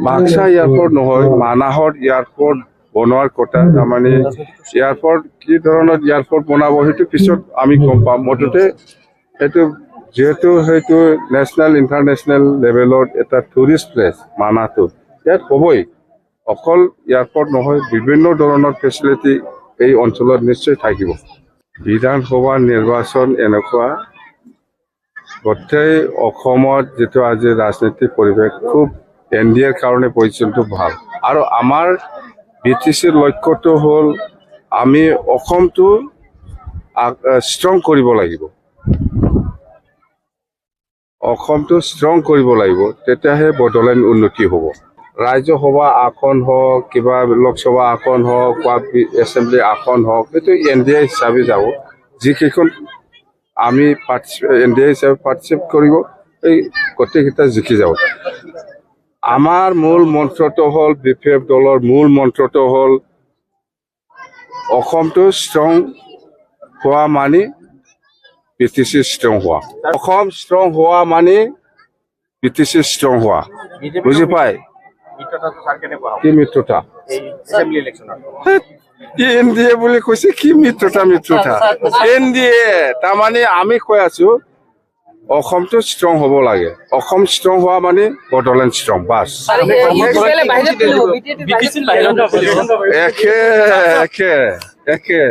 Baksa airport নহয়, মানাহত airport বনোৱাৰ কথা। তাৰমানে এয়াৰপৰ্ট কি ধৰণৰ এয়াৰপৰ্ট বনাব সেইটো পিছত আমি গম পাম। মুঠতে সেইটো যিহেতু সেইটো নেশ্যনেল ইণ্টাৰনেশ্যনেল লেভেলত এটা টুৰিষ্ট প্লেচ মানাহটো, ইয়াত হ'বই। অকল এয়াৰপৰ্ট নহয়, বিভিন্ন ধৰণৰ ফেচিলিটি এই অঞ্চলত নিশ্চয় থাকিব। বিধানসভা নিৰ্বাচন এনেকুৱা, গোটেই অসমত যিটো আজি ৰাজনৈতিক পৰিৱেশ খুব NDAৰ কাৰণে পজিশ্যনটো ভাল। আৰু আমাৰ BTCৰ লক্ষ্যটো হ'ল আমি অসমটো ষ্ট্ৰং কৰিব লাগিব। অসমটো ষ্ট্ৰং কৰিব লাগিব, তেতিয়াহে বড়োলেণ্ড উন্নতি হ'ব। ৰাজ্যসভা আসন হওক, কিবা লোকসভা আসন হওক বা এছেম্বলি আসন হওক, সেইটো NDA হিচাপে যাব। যিকেইখন আমি NDA হিচাপে পাৰ্টিচিপেট কৰিব, এই গোটেইকেইটা জিকি যাব। আমাৰ মূল মন্ত্ৰটো হ'ল, BPF দলৰ মূল মন্ত্ৰটো হ'ল অসমটো ষ্ট্ৰং হোৱা মানে BTC ষ্ট্ৰং হোৱা। অসম ষ্ট্ৰং হোৱা মানে BTC ষ্ট্ৰং হোৱা। বুজি পায়? কি মিত্ৰতা? NDA বুলি কৈছে, কি মিত্ৰতা? NDA তাৰমানে আমি কৈ আছো অসমটো ষ্ট্ৰং হ'ব লাগে। অসম ষ্ট্ৰং হোৱা মানে বড়োলেণ্ড ষ্ট্ৰং, বাছ। একে